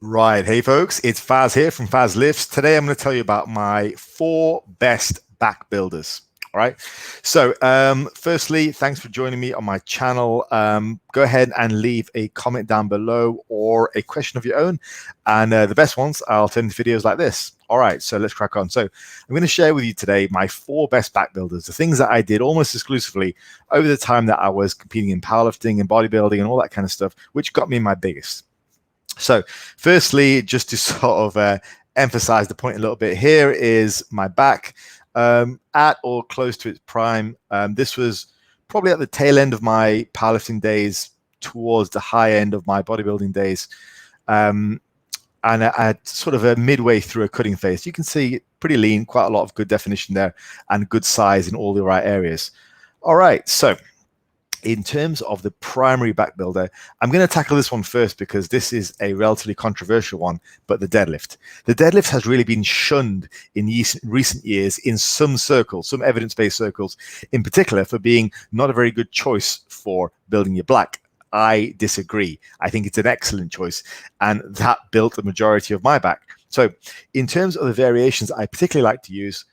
Right. Hey, folks, it's Faz here from Fazlifts. Today, I'm going to tell you about my 4 best back builders. All right. So, firstly, thanks for joining me on my channel. Go ahead and leave a comment down below or a question of your own. And the best ones, I'll turn into videos like this. All right. So let's crack on. So I'm going to share with you today my 4 best back builders, the things that I did almost exclusively over the time that I was competing in powerlifting and bodybuilding and all that kind of stuff, which got me my biggest. So firstly, just to sort of emphasize the point a little bit, here is my back at or close to its prime. This was probably at the tail end of my powerlifting days, towards the high end of my bodybuilding days, and at sort of a midway through a cutting phase. You can see pretty lean, quite a lot of good definition there, and good size in all the right areas. All right, so in terms of the primary back builder, I'm going to tackle this one first because this is a relatively controversial one, but the deadlift. The deadlift has really been shunned in recent years in some circles, some evidence-based circles in particular, for being not a very good choice for building your back. I disagree. I think it's an excellent choice, and that built the majority of my back. So in terms of the variations I particularly like to use,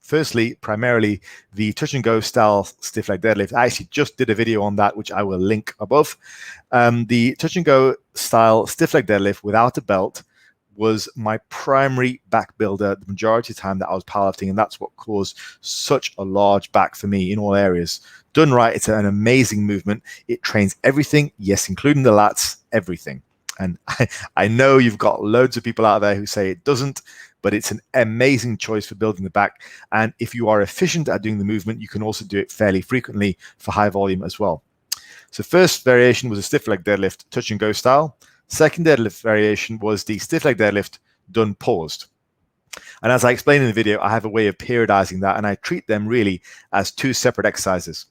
firstly, primarily the touch and go style stiff leg deadlift. I actually just did a video on that, which I will link above. The touch and go style stiff leg deadlift without a belt was my primary back builder the majority of the time that I was powerlifting, and that's what caused such a large back for me in all areas. Done right, it's an amazing movement. It trains everything, yes, including the lats, everything. And I know you've got loads of people out there who say it doesn't, but it's an amazing choice for building the back. And if you are efficient at doing the movement, you can also do it fairly frequently for high volume as well. So first variation was a stiff leg deadlift, touch and go style. Second deadlift variation was the stiff leg deadlift done paused. And as I explained in the video, I have a way of periodizing that, and I treat them really as 2 separate exercises.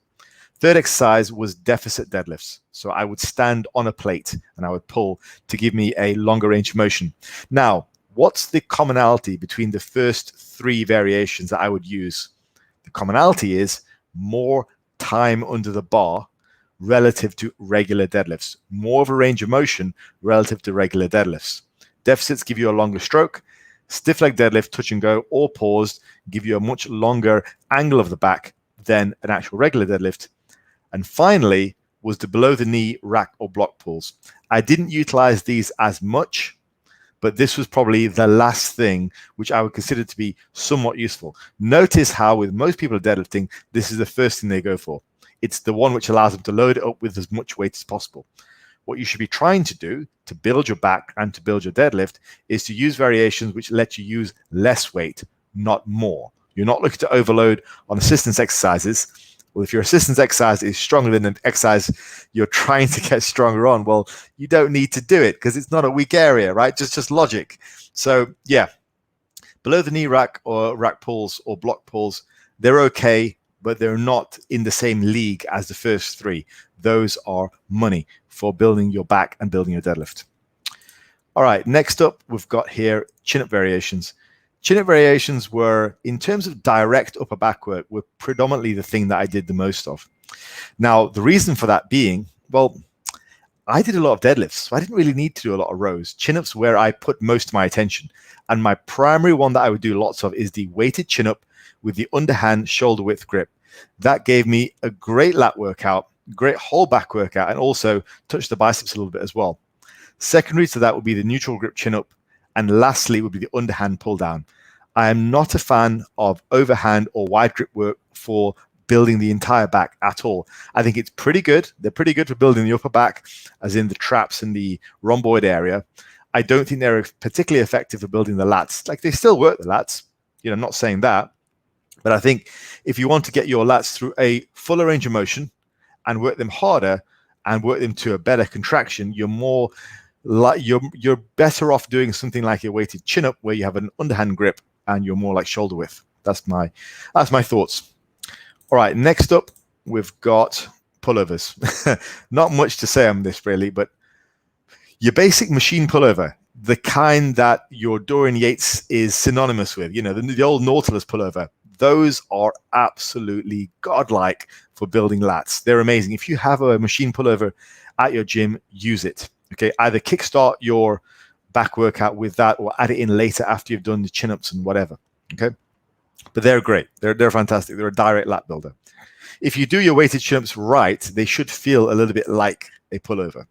Third exercise was deficit deadlifts. So I would stand on a plate and I would pull to give me a longer range of motion. Now, what's the commonality between the first 3 variations that I would use? The commonality is more time under the bar relative to regular deadlifts, more of a range of motion relative to regular deadlifts. Deficits give you a longer stroke. Stiff leg deadlift, touch and go, or paused give you a much longer angle of the back than an actual regular deadlift. And finally was the below the knee rack or block pulls. I didn't utilize these as much, but this was probably the last thing which I would consider to be somewhat useful. Notice how with most people deadlifting, this is the first thing they go for. It's the one which allows them to load it up with as much weight as possible. What you should be trying to do to build your back and to build your deadlift is to use variations which let you use less weight, not more. You're not looking to overload on assistance exercises. Well, if your assistance exercise is stronger than an exercise you're trying to get stronger on, well, you don't need to do it because it's not a weak area, right? Just logic. So yeah, below the knee rack or rack pulls or block pulls, they're okay, but they're not in the same league as the first 3. Those are money for building your back and building your deadlift. All right, next up, we've got here chin-up variations. Chin-up variations were, in terms of direct upper back work, were predominantly the thing that I did the most of. Now, the reason for that being, well, I did a lot of deadlifts, so I didn't really need to do a lot of rows. Chin-ups where I put most of my attention. And my primary one that I would do lots of is the weighted chin-up with the underhand shoulder width grip. That gave me a great lat workout, great whole back workout, and also touched the biceps a little bit as well. Secondary to that would be the neutral grip chin-up. And lastly would be the underhand pull down. I am not a fan of overhand or wide grip work for building the entire back at all. I think it's pretty good. They're pretty good for building the upper back, as in the traps and the rhomboid area. I don't think they're particularly effective for building the lats. Like, they still work the lats, you know, I'm not saying that. But I think if you want to get your lats through a fuller range of motion and work them harder and work them to a better contraction, you're better off doing something like a weighted chin up where you have an underhand grip and you're more like shoulder width. That's my thoughts. All right, next up we've got pullovers. Not much to say on this really, but your basic machine pullover, the kind that your Dorian Yates is synonymous with, you know, the old Nautilus pullover, those are absolutely godlike for building lats. They're amazing. If you have a machine pullover at your gym, use it. Okay, either kickstart your back workout with that, or add it in later after you've done the chin-ups and whatever. Okay, but they're great. They're fantastic. They're a direct lat builder. If you do your weighted chin-ups right, they should feel a little bit like a pullover.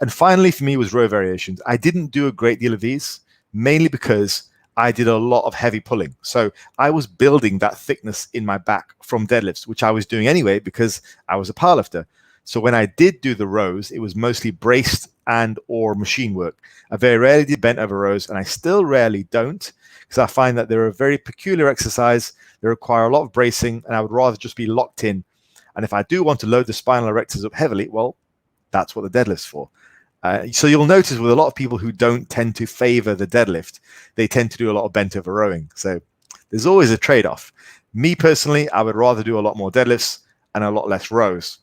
And finally, for me, was row variations. I didn't do a great deal of these, mainly because I did a lot of heavy pulling. So I was building that thickness in my back from deadlifts, which I was doing anyway because I was a powerlifter. So when I did do the rows, it was mostly braced and or machine work. I very rarely did bent over rows, and I still rarely don't, because I find that they're a very peculiar exercise. They require a lot of bracing, and I would rather just be locked in. And if I do want to load the spinal erectors up heavily, well, that's what the deadlift's for. So you'll notice with a lot of people who don't tend to favor the deadlift, they tend to do a lot of bent over rowing. So there's always a trade-off. Me personally, I would rather do a lot more deadlifts and a lot less rows.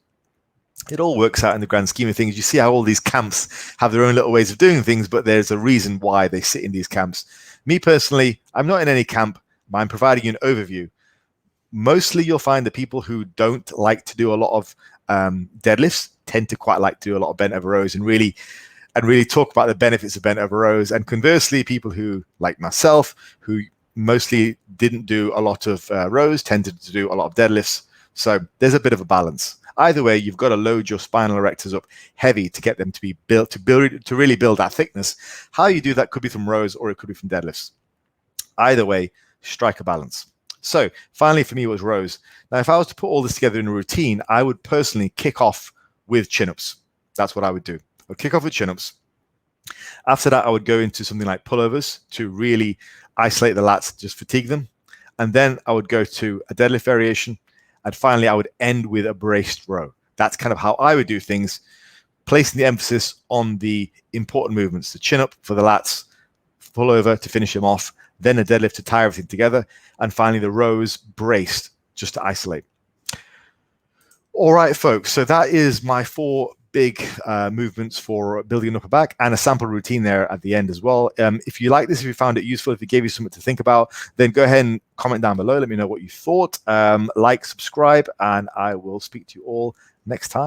It all works out in the grand scheme of things. You see how all these camps have their own little ways of doing things, but there's a reason why they sit in these camps. Me personally, I'm not in any camp. I'm providing you an overview. Mostly you'll find the people who don't like to do a lot of deadlifts tend to quite like to do a lot of bent over rows and really talk about the benefits of bent over rows. And conversely, people who, like myself, who mostly didn't do a lot of rows, tended to do a lot of deadlifts. So there's a bit of a balance. Either way, you've got to load your spinal erectors up heavy to get them to be built, to really build that thickness. How you do that could be from rows or it could be from deadlifts. Either way, strike a balance. So finally for me, it was rows. Now, if I was to put all this together in a routine, I would personally kick off with chin-ups. That's what I would do. I would kick off with chin-ups. After that, I would go into something like pullovers to really isolate the lats, just fatigue them. And then I would go to a deadlift variation. And finally, I would end with a braced row. That's kind of how I would do things, placing the emphasis on the important movements, the chin-up for the lats, pullover to finish them off, then a deadlift to tie everything together, and finally the rows braced just to isolate. All right, folks, so that is my 4 big movements for building an upper back and a sample routine there at the end as well. If you like this, if you found it useful, if it gave you something to think about, then go ahead and comment down below. Let me know what you thought. Like, subscribe, and I will speak to you all next time.